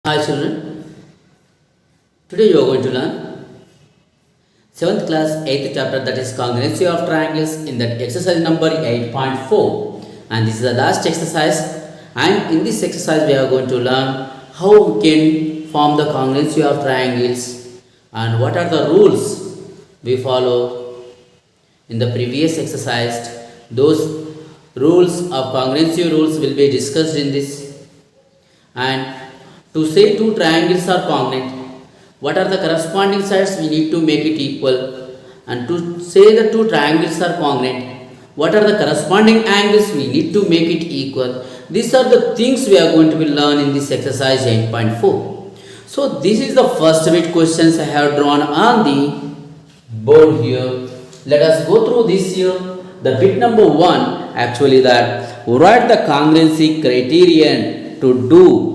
Hi children, today you are going to learn 7th class 8th chapter, that is congruency of triangles, in that exercise number 8.4, and this is the last exercise. And in this exercise we are going to learn how we can form the congruency of triangles and what are the rules we follow. In the previous exercise, those rules of congruency rules will be discussed in this. And to say two triangles are congruent, what are the corresponding sides we need to make it equal, and to say the two triangles are congruent, what are the corresponding angles we need to make it equal. These are the things we are going to be learn in this exercise 8.4. So this is the first bit questions I have drawn on the board here. Let us go through this here. The bit number 1, actually, that write the congruency criterion. To do,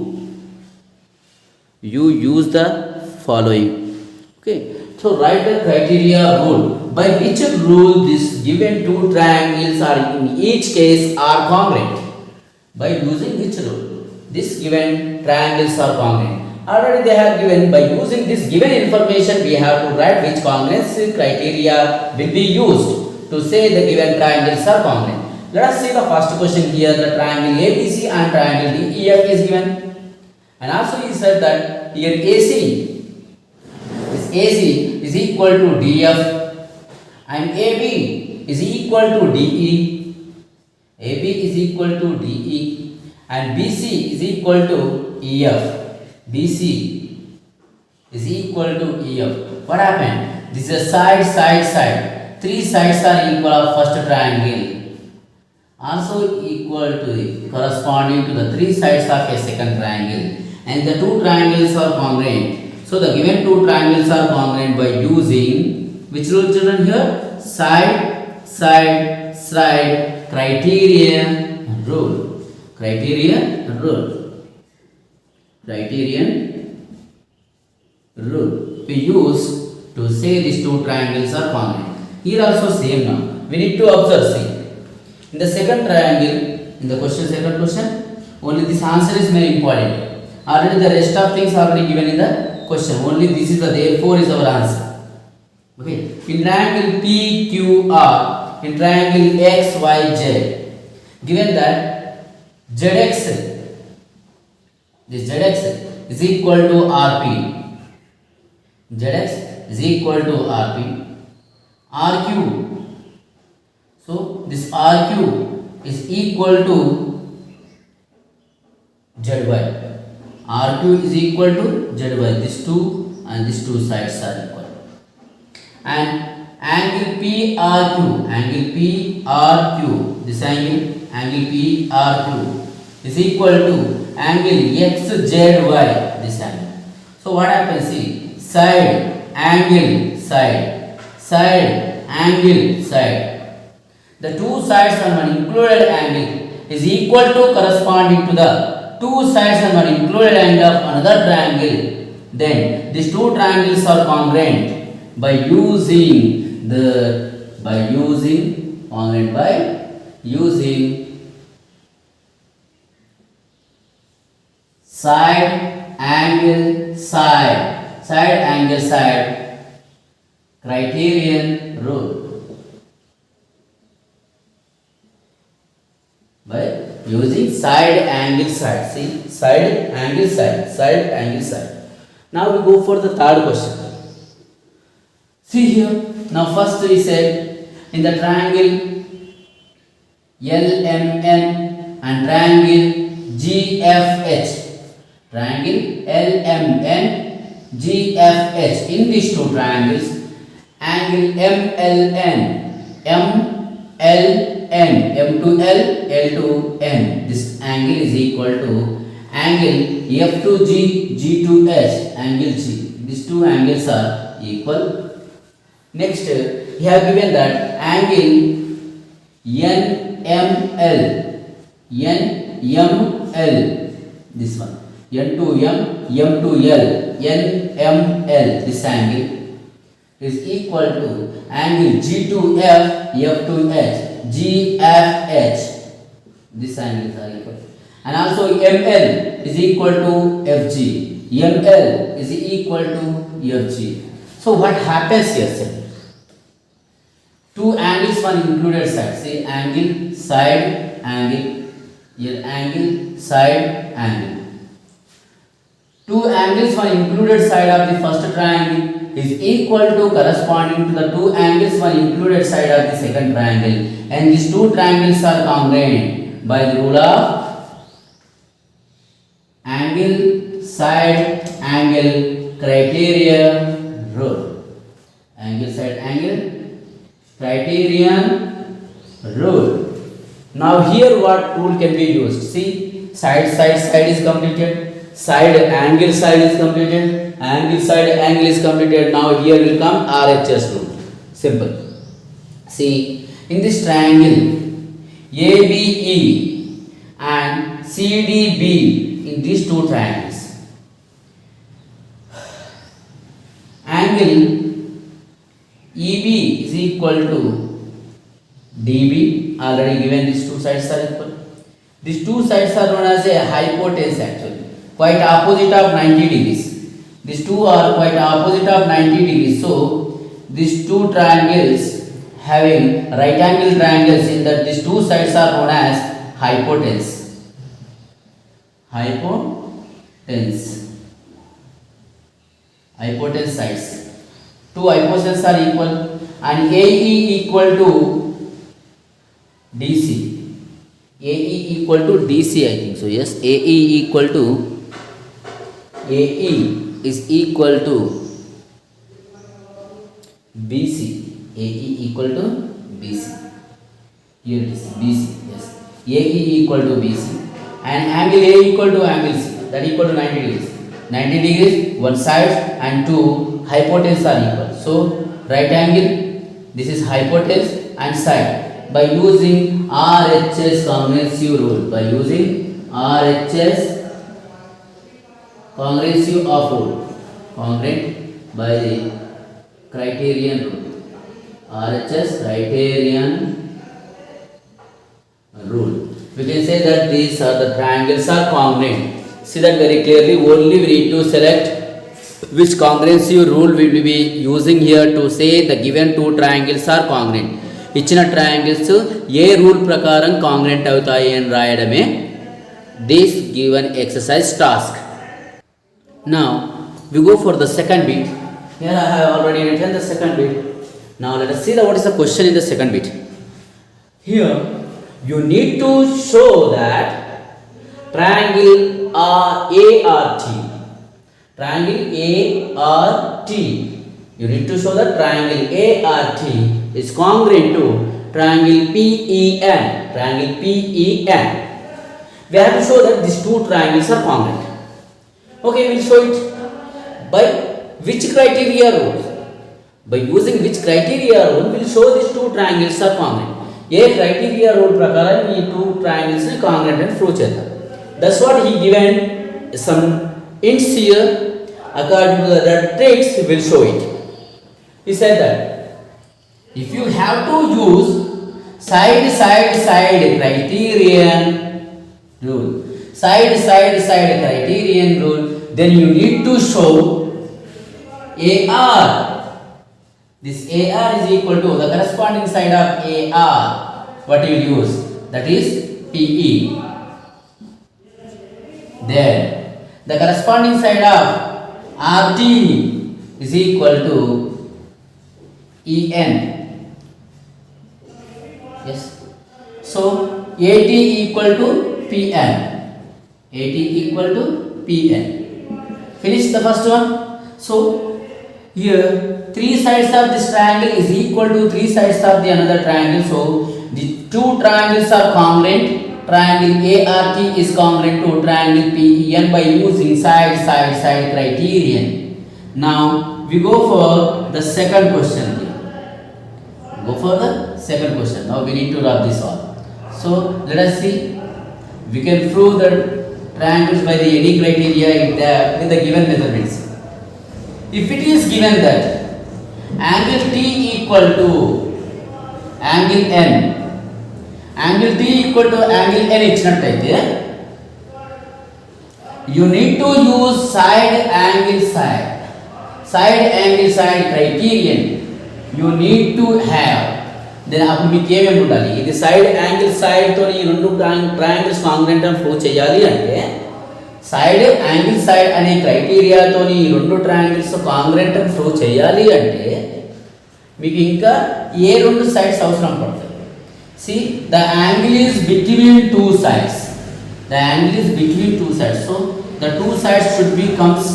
you use the following. Okay, so write the criteria rule, by which rule this given two triangles are in each case are congruent. By using which rule this given triangles are congruent. Already they have given. By using this given information, we have to write which congruency criteria will be used to say the given triangles are congruent. Let us see the first question here. The triangle ABC and triangle DEF is given. And also he said that here AC is equal to DF and AB is equal to DE. AB is equal to DE and BC is equal to EF. BC is equal to EF. What happened? This is a side. Three sides are equal of first triangle. Also equal to the corresponding to the three sides of a second triangle. And the two triangles are congruent. So the given two triangles are congruent by using which rule, children, here? Side criterion rule. Criterion rule we use to say these two triangles are congruent. Here also same now. We need to observe, see. In the second triangle, in the second question, only this answer is very important. Already the rest of things are already given in the question. Only this is the therefore is our answer. Okay. In triangle PQR, in triangle XYZ, given that ZX, this ZX is equal to RP. ZX is equal to RP. RQ. So this RQ is equal to ZY. RQ is equal to ZY. These two and these two sides are equal. And angle PRQ, this angle PRQ is equal to angle XZY, this angle. So what happens? See, side, angle, side. The two sides on one included angle is equal to corresponding to the two sides on one included angle of another triangle. Then these two triangles are congruent by using side angle side criterion rule. By using side angle side. See, side angle side. Now we go for the third question. See here. Now first we said in the triangle LMN and triangle GFH. Triangle LMN GFH. In these two triangles, angle MLN, M to L, L to N. This angle is equal to angle F to G, G to H, angle G. These two angles are equal. Next, we have given that angle NML, this one, N to M to L, NML. This angle is equal to angle G to F, F to H. GFH. This angles are equal. And also ML is equal to FG. ML is equal to FG. So what happens here, sir? Two angles one included side. Say angle, side, angle. Here angle, side, angle. Two angles one included side of the first triangle is equal to corresponding to the two angles one included side of the second triangle, and these two triangles are congruent by the rule of angle side angle criterion rule. Angle side angle criterion rule. Now here what rule can be used? See, side is completed. Side angle side is completed, angle side angle is completed. Now here will come RHS rule. Simple. See, in this triangle ABE and CDB, in these two triangles, angle EB is equal to DB. Already given these two sides are equal. These two sides are known as a hypotenuse actually. Quite opposite of 90 degrees. These two are quite opposite of 90 degrees. So these two triangles having right angle triangles, in that these two sides are known as hypotenuse. Hypotenuse. Hypotenuse sides. Two hypotenuse are equal, and AE equal to DC. AE equal to DC, I think so. Yes, AE equal to AE is equal to BC. AE equal to BC. Here it is BC. Yes. AE equal to BC. And angle A equal to angle C. That equal to 90 degrees. 90 degrees, one side and two hypotenuse are equal. So right angle, this is hypotenuse and side. By using RHS congruency rule. By using RHS congruency of rule, congruent by the criterion rule, RHS criterion rule. We can say that these are the triangles are congruent. See that very clearly. Only we need to select which congruency rule we will be using here to say the given two triangles are congruent. ఇచ్చిన triangles ఏ rule ప్రకారం congruent అవుతాయి అని రాయడమే this given exercise task. Now we go for the second bit. Here I have already written the second bit. Now let us see what is the question in the second bit. Here you need to show that triangle ART. Triangle ART. You need to show that triangle ART is congruent to triangle PEN. Triangle PEN. We have to show that these two triangles are congruent. Okay, we will show it by which criteria rule? By using which criteria rule we will show these two triangles are congruent. A criteria rule prakaram ee two triangles ni congruent and prove cheyadam. That's what he given some hints here. According to the tricks we will show it. He said that if you have to use side criterion rule, side criterion rule, then you need to show AR. This AR is equal to the corresponding side of AR. What you will use? That is PE. Then the corresponding side of RT is equal to EN. Yes. So AT equal to PN. AT equal to PN. Finish the first one. So here three sides of this triangle is equal to three sides of the another triangle. So the two triangles are congruent. Triangle ART is congruent to triangle PEN by using side criterion. Now we go for the second question here. Go for the second question. Now we need to rub this all. So let us see. We can prove the triangles by the any criteria with the given measurements. If it is given that angle T equal to angle N, angle T equal to angle N ఇచ్చినట్లయితే you need to use side angle criterion you need to have. then అప్పుడు మీకు ఏమేమి ఉండాలి, ఇది side angle సైడ్తో ఈ రెండు triangles congruent అని prove చేయాలి అంటే సైడ్ యాంగిల్ సైడ్ అనే క్రైటీరియాతో ఈ రెండు ట్రయాంగిల్స్ కాంగ్రెంట్ అని ప్రూవ్ చేయాలి అంటే మీకు ఇంకా ఏ రెండు సైడ్స్ అవసరం పడుతుంది. See, the angle is between two sides. The angle is between two sides. So the two sides should be comes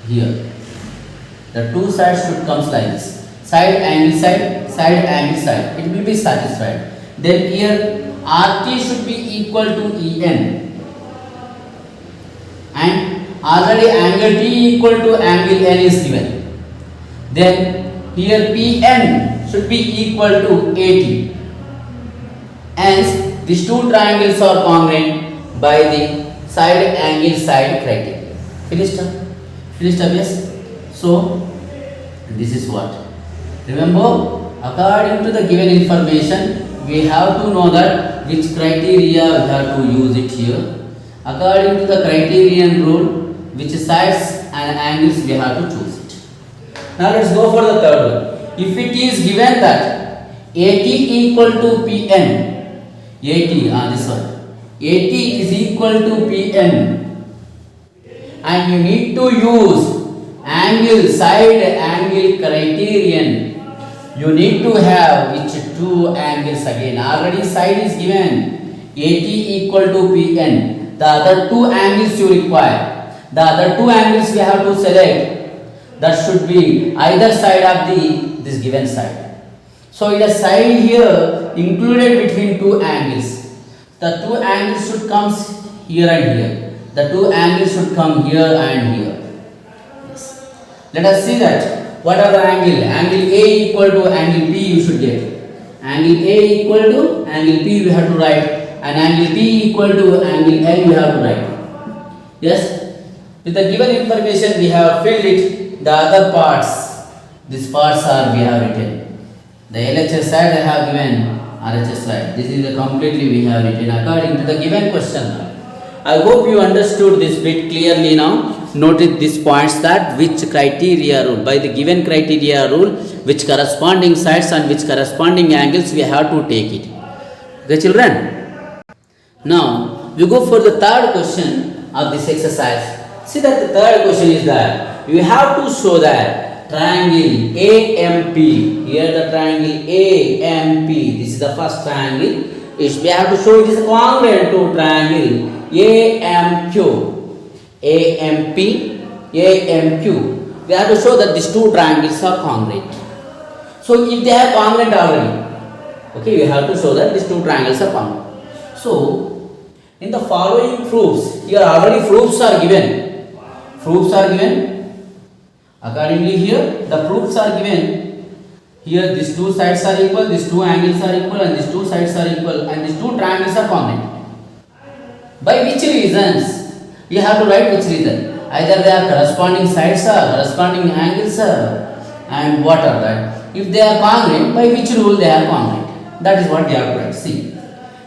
here. The two sides should comes like this. Side angle side, side angle side. It will be satisfied. Then here RT should be equal to EN. And already angle T equal to angle N is given. Then here PN should be equal to AT. Hence, these two triangles are congruent by the side angle side criteria. Finished up? Finished up, yes? So, this is what? Remember, according to the given information, we have to know that which criteria we have to use it here. According to the criterion rule, which sides and angles we have to choose it. Now, let's go for the third one. If it is given that AT equal to PN, this one. AT is equal to PN and you need to use angle side angle criterion. You need to have which two angles again. Already side is given AT equal to PN. The other two angles you require. The other two angles we have to select. That should be either side of this given side. So it is side here included between two angles. The two angles should come here and here. The two angles should come here and here. Yes. Let us see that. What are the angle? Angle A equal to angle P you should get. Angle A equal to angle P we have to write. And angle P equal to angle L we have to write. Yes. With the given information we have filled it. The other parts, these parts are we have written. The LHS side I have given, RHS side. This is the completely we have written according to the given question. I hope you understood this bit clearly now. Notice these points that which criteria rule, by the given criteria rule, which corresponding sides and which corresponding angles we have to take it. Okay children? Now we go for the third question of this exercise. See that the third question is that you have to show that triangle AMP. Here the triangle AMP. This is the first triangle. We have to show it is congruent to triangle AMQ. AMP, AMQ. We have to show that these two triangles are congruent. So if they are congruent already, okay, we have to show that these two triangles are congruent. So in the following proofs, here already proofs are given. Proofs are given. Accordingly here the proofs are given. Here these two sides are equal, these two angles are equal, and these two sides are equal, and these two triangles are congruent. By which reasons? You have to write which reason. Either they are corresponding sides or corresponding angles or, and what are that. If they are congruent, by which rule they are congruent? That is what we have to write. See.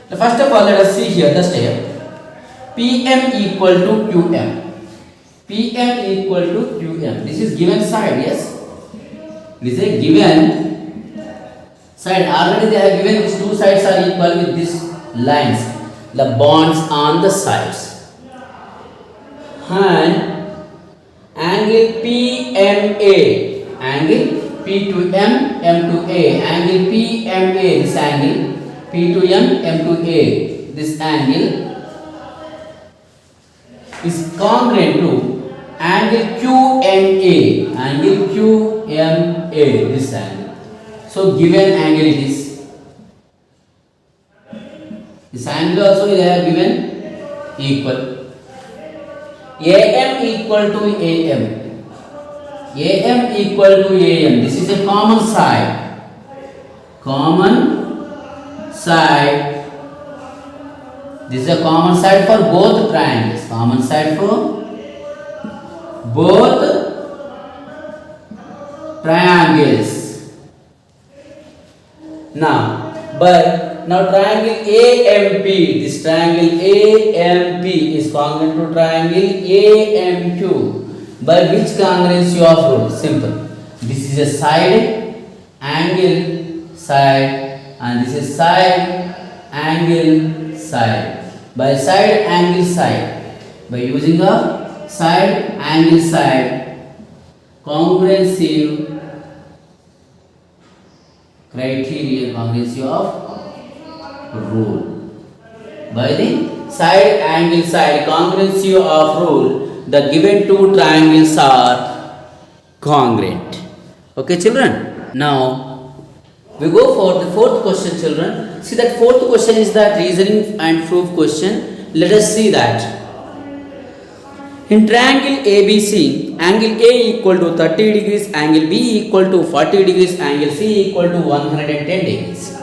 So first of all, let us see here the step. PM equal to QM. PM equal to QM. This is given side, yes? This is a given side. Already they have given these two sides are equal with these lines. The bonds on the sides. And angle PMA. Angle P to M, M to A. Angle PMA. This angle P to M, M to A. This angle is congruent to angle QMA. Angle QMA. This angle. So given angle it is. This angle also they have given equal. AM equal to AM. AM equal to AM. This is a common side. Common side. This is a common side for both triangles. Common side for both triangles. Now, by now triangle AMP, this triangle AMP is congruent to triangle AMQ by which congruency of rule? Simple. This is a side, angle, side, and this is side, angle, side. By side, angle, side, by using a side, angle, side, congruency criteria, congruency of rule. By the side, angle, side, congruency of rule, the given two triangles are congruent. Okay, children. Now we go for the fourth question, children. See, that fourth question is that reasoning and proof question. Let us see that. In triangle ABC, angle A equal to 30 degrees, angle B equal to 40 degrees, angle C equal to 110 degrees.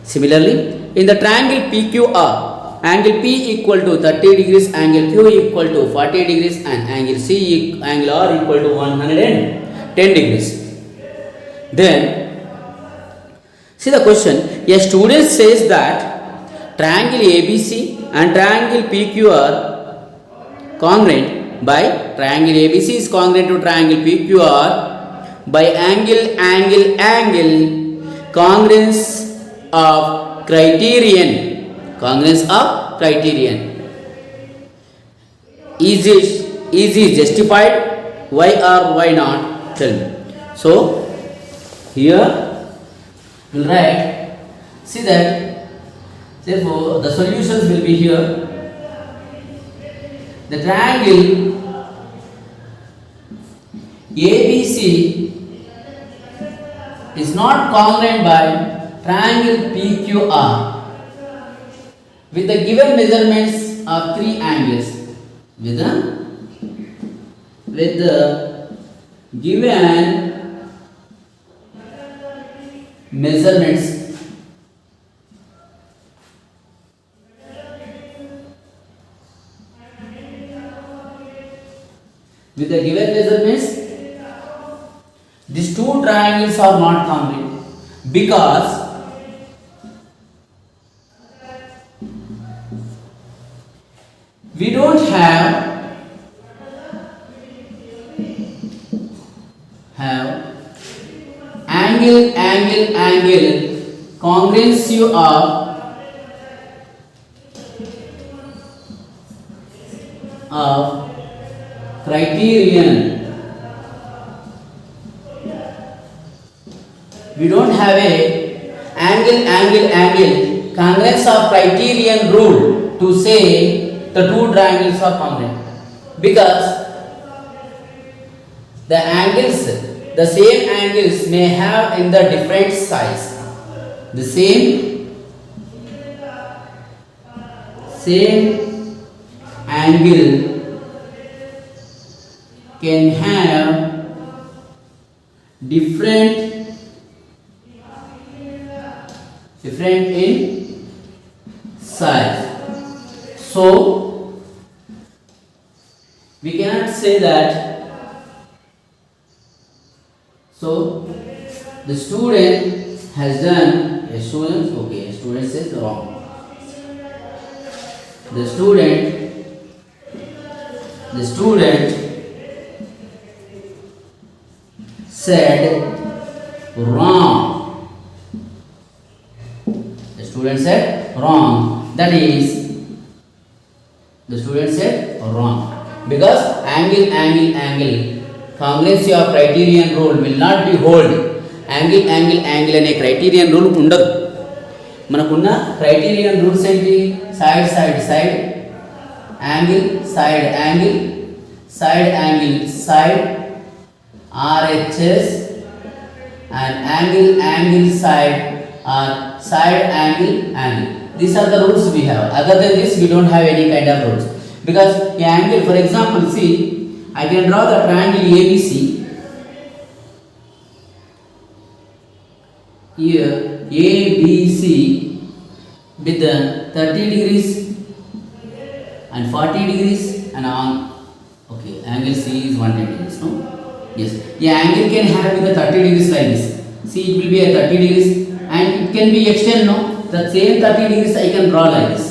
Similarly, in the triangle PQR, angle P equal to 30 degrees, angle Q equal to 40 degrees, and angle R equal to 110 degrees. Then, see the question. A student says that triangle ABC and triangle PQR congruent by triangle ABC is congruent to triangle PQR by angle congruence of criterion. Is it justified? Why or why not? Tell me. So here we'll write. See that. Therefore the solutions will be here. The triangle ABC is not congruent by triangle PQR with the given measurements of three angles. With the given measurements these two triangles are not congruent because we don't have angle congruency of criterion. We don't have a angle congruence of criterion rule to say the two triangles are congruent, because the same angles may have in the different size. The same angle can have different in size. So we cannot say that. So the student has done a student says wrong. The student said wrong. The student said wrong. That is, the student said wrong because angle congruency of criterion rule will not be hold. Angle అనే criterion rule ఉండదు. మనకున్న criterion rules ఏంటి? side angle side RHS and angle side or side angle. These are the rules we have. Other than this we don't have any kind of rules, because the angle, for example, see, I can draw the triangle ABC. Here ABC with the 30 degrees and 40 degrees and on. Okay, angle C is 110 degrees, no? Yes, the angle can have with the 30 degrees like this. See, it will be a 30 degrees and it can be extended. No, the same 30 degrees I can draw like this.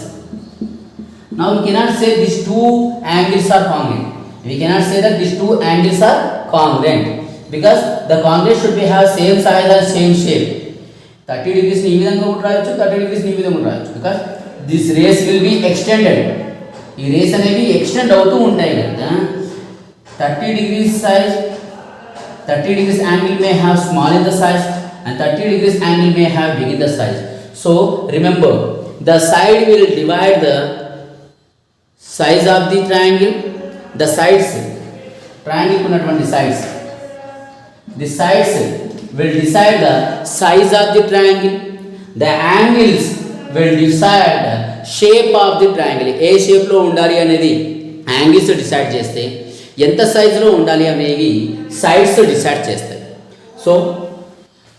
Now we cannot say these two angles are congruent. We cannot say that these two angles are congruent because the congruent should be have same size and same shape. 30 degrees ni ee vidhanga uttarayochu, 30 degrees ni ee vidhanga uttarayochu because this rays will be extended. ఈ race అనేవి extend అవుతూ ఉంటాయి కదా. 30 degrees size, 30 degrees angle may have small in the size and 30 degrees angle may have big in the size. So remember, the side will divide the size of the triangle, the sides, triangle kunnatuvanti sides, the sides will decide the size of the triangle, the angles will decide the shape of the triangle. A shape లో ఉండాలి అనేది angles decide చేస్తే, ఎంత size లో ఉండాలి అనేవి sides decide చేస్తాయి. So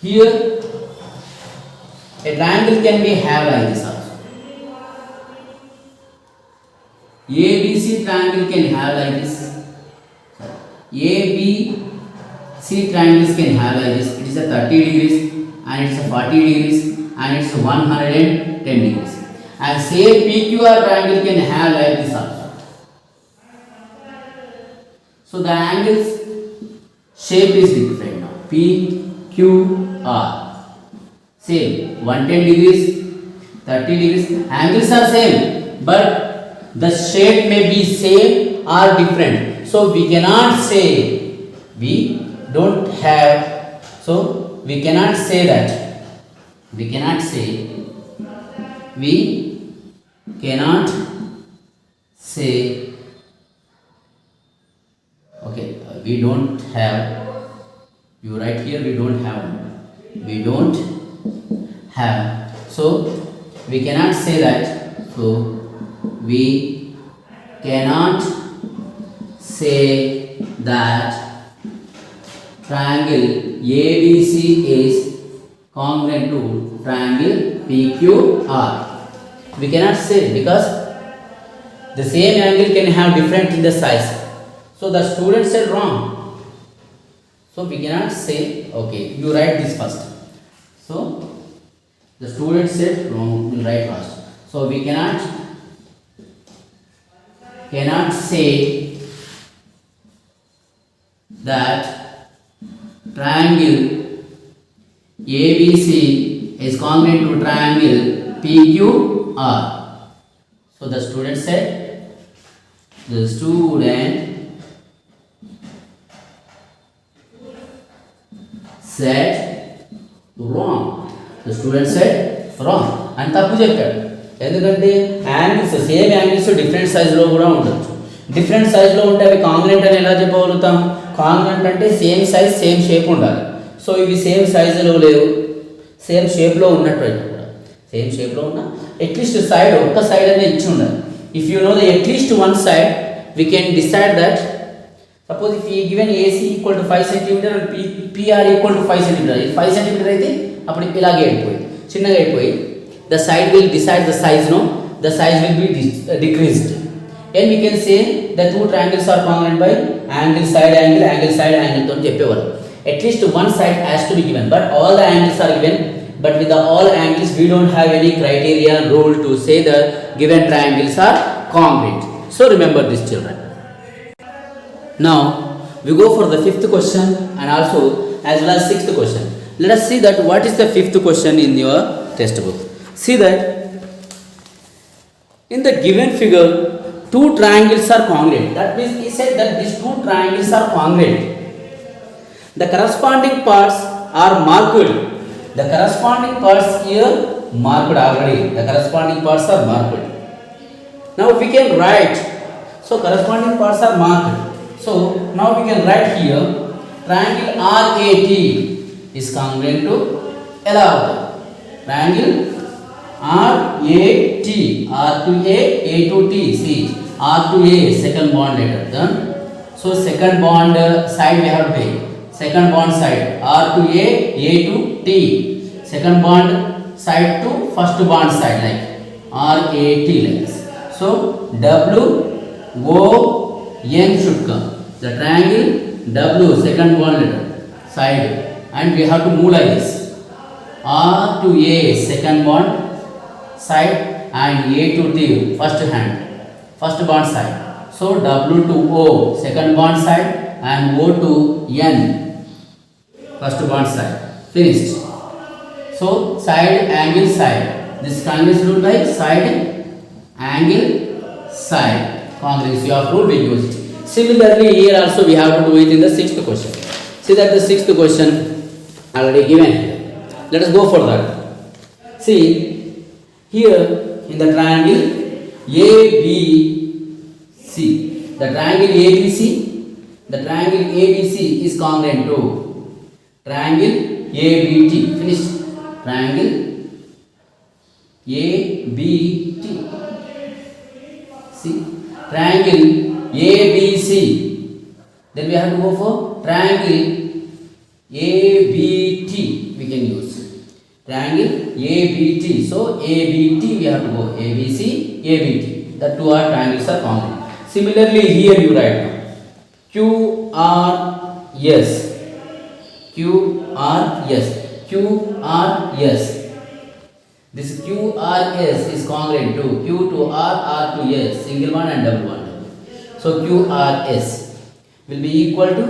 here a triangle can be have like this also. ABC triangle can have like this. ABC triangles can have like this. It is a 30 degrees and it's a 40 degrees and it's 110 degrees. And say PQR triangle can have like this also. So the angles shape is different now. PQR. Same 110 degrees, 30 degrees. Angles are same, but the shape may be same or different. So we cannot say, we don't have, so we cannot say that. We cannot say, we cannot say, okay, we don't have, you write here, we don't have, we don't have, so we cannot say that. So we cannot say that triangle ABC is congruent to triangle PQR. We cannot say because the same angle can have different in the size. So the student said wrong. So we cannot say, okay, you write this first. So the student said wrong, we write first. So we cannot say that triangle ABC is congruent to triangle PQR. So the student said wrong. The student said wrong and తప్పు చెప్పాడు. ఎందుకంటే angles same angles different సైజులో కూడా ఉండొచ్చు. Different సైజులో ఉంటే అవి congruent అని ఎలా చెప్పగలుగుతాం? కాంగ్రెంట్ అంటే సేమ్ సైజ్ సేమ్ షేప్ ఉండాలి. సో ఇవి సేమ్ సైజులో లేవు, సేమ్ షేప్లో ఉన్నట్టు కూడా సేమ్ షేప్లో ఉన్న అట్లీస్ట్ సైడ్ ఒక్క సైడ్ అనేది ఇచ్చి ఉండాలి. If you know the at least one side we can decide that. Suppose if ఈ given AC equal to 5 centimetre and PR equal to 5 centimetre, ఇది 5 సెంటీమీటర్ అయితే అప్పుడు ఇలాగే అయిపోయింది, చిన్నగా అయిపోయి the side will decide the size, no, the size will be decreased, and we can say the two triangles are congruent by angle side angle, angle side angle తో చెప్పేవారు. At least one side has to be given, but all the angles are given, but with the all angles we don't have any criteria rule to say the given triangles are congruent. So remember this, children. Now we go for the fifth question and also as well as sixth question. Let us see that what is the fifth question in your textbook. See that in the given figure two triangles are congruent. That means he said that these two triangles are congruent. The corresponding parts are marked. The corresponding parts here marked already. The corresponding parts are marked. Now we can write. So corresponding parts are marked. So now we can write here triangle RAT is congruent to LR. Triangle RAT, R to A, A to T. See, R to A, second bond letter. Then, so second bond side we have to take. Second bond side, R to A to T. Second bond side to first bond side, like RAT like this. So W O N should come. The triangle W, second bond letter side, and we have to move like this. R to A second bond side and A to T first bond side. So W to O second bond side and O to N first bond side. Finished. So side angle side. This congruence rule by side angle side. Congruency of rule we use. Similarly here also we have to do it in the sixth question. See that the sixth question already given. Let us go for that. See here in the triangle ABC, the triangle ABC is congruent to triangle ABT. Finish. Triangle ABT. See, triangle ABC. Then we have to go for triangle ABT. We can use triangle ABT. So ABT we have to go ABC, ABT. The two are triangles are congruent. Similarly here you write now QRS. This QRS is congruent to Q to R, R to S, single one and double one. So QRS will be equal to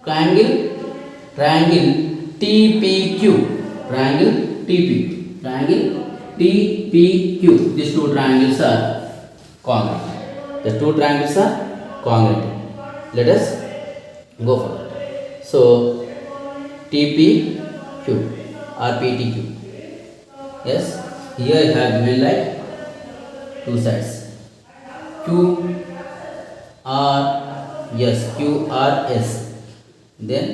triangle TPQ. Triangle TPQ. These two triangles are congruent. The two triangles are congruent. Let us go for that. So TPQ or PTQ. Yes, here I have given like two sides. QRS. Then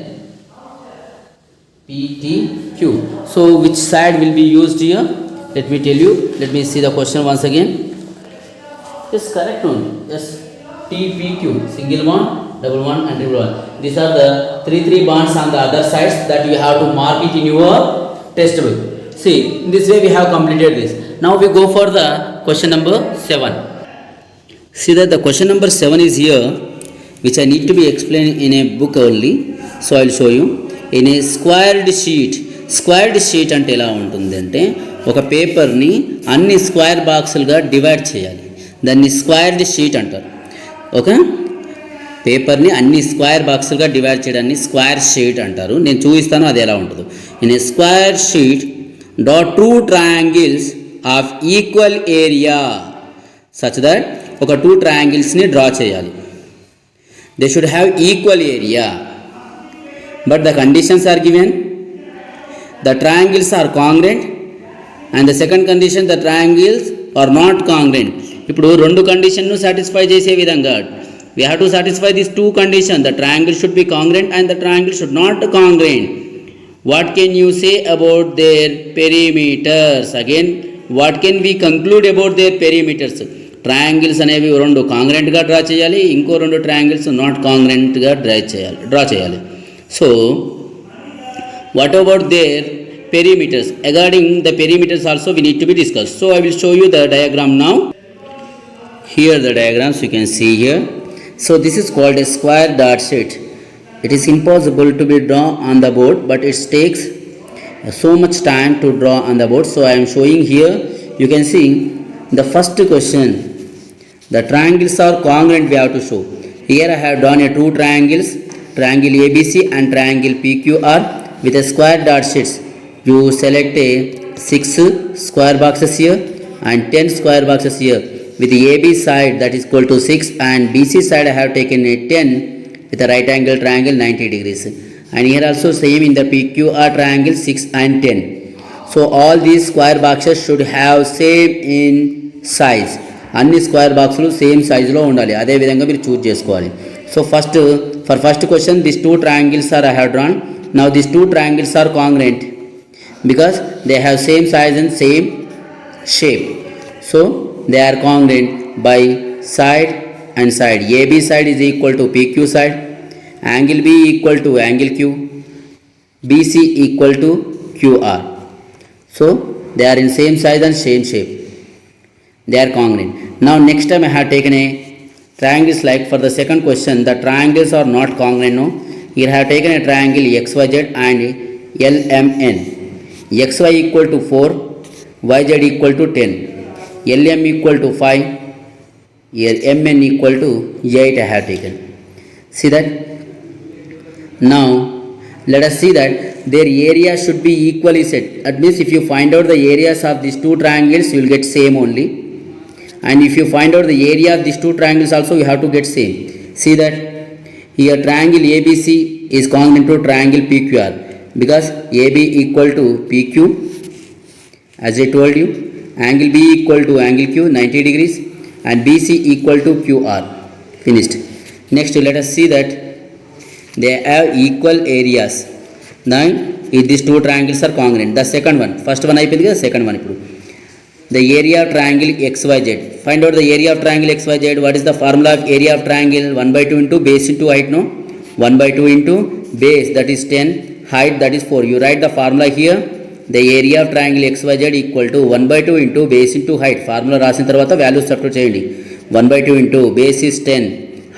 PTQ. So which side will be used here? Let me tell you. Let me see the question once again. Yes, correct one. Yes, TPQ. Single one, double one and triple one. These are the three bonds on the other sides that you have to mark it in your textbook. See, in this way we have completed this. Now we go for the question number 7. See that the question number 7 is here, which I need to be explained in a book only. So I will show you. In a squared sheet అంటే ఎలా ఉంటుందంటే ఒక పేపర్ని అన్ని square బాక్సులుగా divide చేయాలి. దాన్ని squared sheet అంటారు. Okay, పేపర్ని అన్ని స్క్వేర్ బాక్సులుగా డివైడ్ చేయడాన్ని స్క్వేర్ షీట్ అంటారు. నేను చూపిస్తాను అది ఎలా ఉంటుందో. In a square sheet draw two triangles of equal area such that ఒక టూ ట్రయాంగిల్స్ని డ్రా చేయాలి. They should have equal area. But the conditions are given. The triangles are congruent, and the second condition, the triangles are not congruent. ఇప్పుడు రెండు కండిషన్ను satisfy చేసే విధంగా we have to satisfy these two conditions. The triangle should be congruent and the triangle should not congruent. What can you say about their perimeters? Again, what can we conclude about their perimeters? Triangles అనేవి రెండు కాంగ్రెంట్గా draw చేయాలి, ఇంకో రెండు triangles not కాంగ్రెంట్గా draw చేయాలి. So, what about their perimeters? Regarding the perimeters also we need to be discussed. So, I will show you the diagram now. Here the diagrams you can see here. So, this is called a square dot sheet. It is impossible to be drawn on the board, but it takes so much time to draw on the board. So, I am showing here. You can see the first question. The triangles are congruent we have to show. Here I have drawn a two triangles. Triangle ABC and triangle PQR with a square dot sheets. You select a 6 square boxes here and 10 square boxes here. With the AB side that is equal to 6 and BC side I have taken a 10 with a right angle triangle 90 degrees. And here also same in the PQR triangle 6 and 10. So all these square boxes should have same in size. అన్ని square బాక్సులు same సైజులో ఉండాలి. అదే విధంగా మీరు choose చేసుకోవాలి. So for first question these two triangles are I have drawn. Now these two triangles are congruent because they have same size and same shape. So they are congruent by side and side. AB side is equal to PQ side, angle B equal to angle Q, BC equal to QR. So they are in same size and same shape. They are congruent. Now next time I have taken a triangles like for the second question the triangles are not congruent. No, here I have taken a triangle XYZ and LMN. xy equal to 4, yz equal to 10, lm equal to 5, here mn equal to 8 I have taken. See that? Now let us see that their area should be equally set. That means if you find out the areas of these two triangles, you will get same only. And if you find out the area of these two triangles also, you have to get same. See that here triangle ABC is congruent to triangle PQR, because AB equal to PQ, as I told you, angle B equal to angle Q 90 degrees, and BC equal to QR. Finished. Next let us see that they have equal areas. Now if these two triangles are congruent, the second one, first one అయిపోయింది కదా, second one ఇప్పుడు the area of triangle XYZ. Find out the area of triangle XYZ. What is the formula of area of triangle? 1 by 2 into base into height, no? 1 by 2 into base, that is 10, height, that is 4. You write the formula here. The area of triangle XYZ equal to 1 by 2 into base into height. Formula రాసిన తర్వాత values substitute చేయండి. 1 by 2 into base is 10,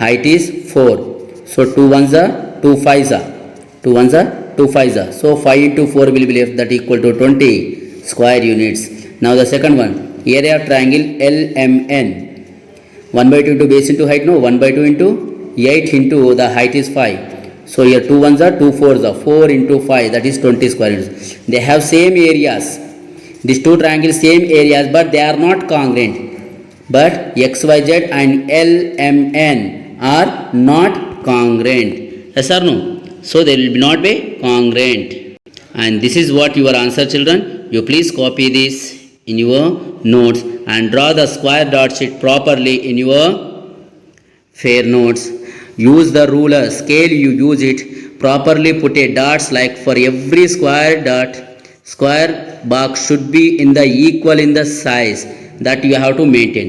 height is 4. So 2 ones are 2 5s are 2 ones are 2 5s are. So 5 into 4 will be left, that equal to 20 square units. Now the second one, area of triangle LMN. 1 by 2 into base into height, no, 1 by 2 into 8 into the height is 5. So here 2 ones are 2 4s are 4 into 5, that is 20 square units. They have same areas. These two triangles same areas, but they are not congruent. But XYZ and LMN are not congruent. Yes or no? So they will not be congruent. And this is what your answer, children. You please copy this in your notes and draw the square dot sheet properly in your fair notes. Use the ruler, scale, you use it properly, put a dots like for every square dot. Square box should be in the equal in the size that you have to maintain.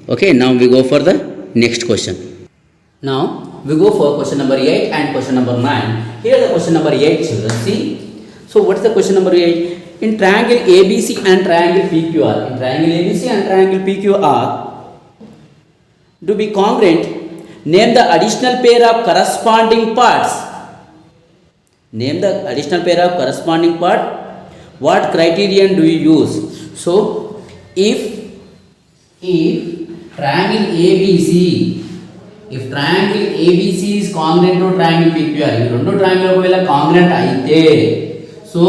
Okay, now we go for the next question. Now we go for question number 8 and question number 9. Here the question number 8, children. See, so what is the question number 8? In triangle ABC and triangle PQR, in triangle ABC and triangle PQR to be congruent, name the additional pair of corresponding parts. Name the additional pair of corresponding part. What criterion do you use? So if triangle ABC, if triangle ABC is congruent to triangle PQR, if రెండు triangle ఒకవేళ congruent అయితే, so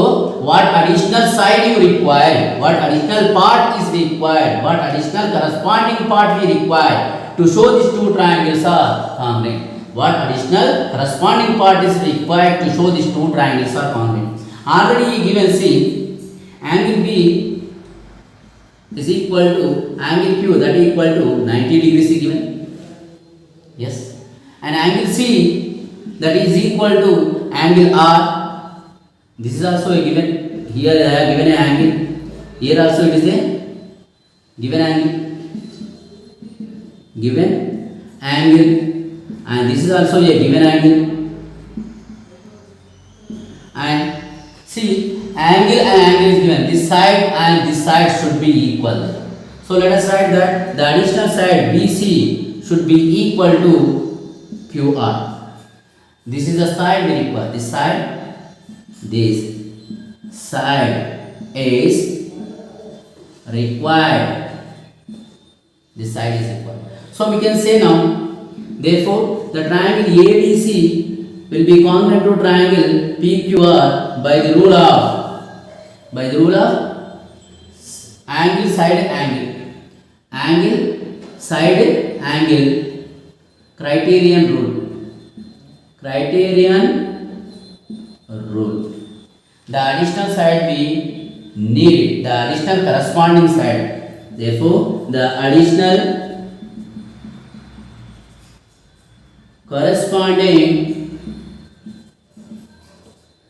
what additional side you require, what additional part is required, what additional corresponding part we require to show these two triangles are congruent. What additional corresponding part is required to show these two triangles are congruent. Already given, see, angle B is equal to angle Q, that is equal to 90 degrees is given. Yes. And angle C, that is equal to angle R. This is also a given. Here I have given an angle. Here also it is a given angle. Given angle. And this is also a given angle. And see, angle and angle is given. This side and this side should be equal. So let us write that the additional side BC should be equal to QR. This is the side we require. This side is required. This side is required. So we can say now, therefore the triangle ABC will be congruent to triangle PQR by the rule of angle side angle criterion rule. The additional side we need, the additional corresponding side. Therefore, the additional corresponding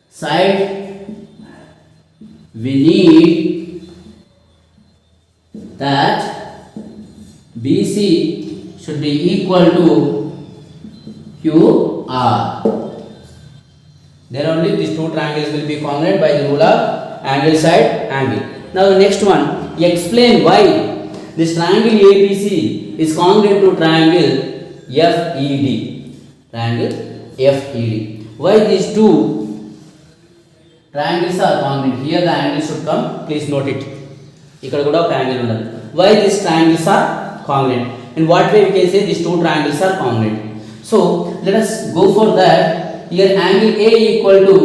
side we need that BC should be equal to QR. Then only these two triangles will be congruent by the rule of angle side angle. Now the next one, explain why this triangle ABC is congruent to triangle FED. Triangle FED. Why these two triangles are congruent. Here the angle should come. Please note it. ఇక్కడ కూడా ఒక angle ఉన్నది. Why these triangles are congruent? In what way we can say these two triangles are congruent? So let us go for that. Here angle A equal to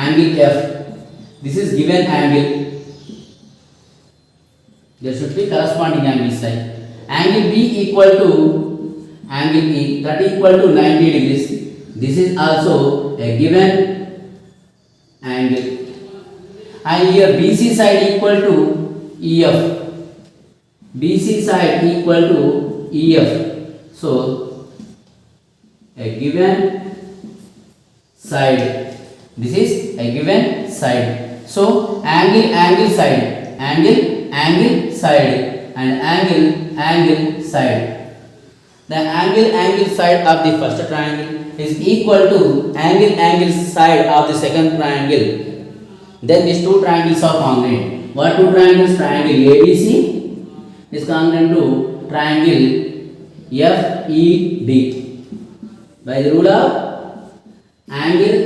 angle F. This is given angle. There should be corresponding angle side. Angle B equal to angle E, that equal to 90 degrees. This is also a given angle. And here BC side equal to EF. BC side equal to EF. So a given side. This is a given side. So angle side, angle side, and angle side. The angle side of the first triangle is equal to angle side of the second triangle. Then these two triangles are congruent. What two triangles? Triangle ABC is congruent to triangle FEB. By the rule of angle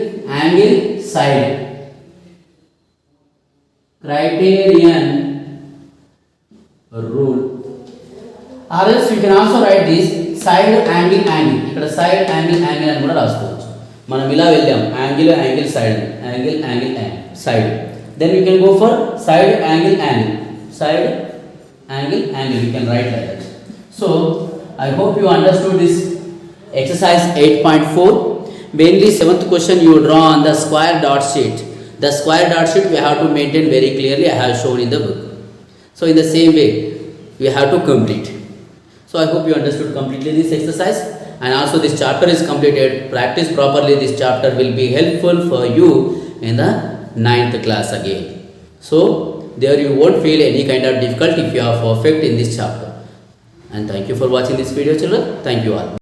side criterion rule. Or else you can also write this side angle. ఇక్కడ side angle అని కూడా రాసుకోవచ్చు. మనం ఇలా వెళ్దాం angle side side. Then we can go for side angle side angle. You can write like that. So I hope you understood this exercise 8.4. Mainly 7th question you draw on the square dot sheet. The square dot sheet we have to maintain very clearly. I have shown in the book. So in the same way we have to complete. So I hope you understood completely this exercise, and also this chapter is completed. Practice properly. This chapter will be helpful for you in the 9th class again. So there you won't feel any kind of difficulty if you are perfect in this chapter. And thank you for watching this video, children. Thank you all.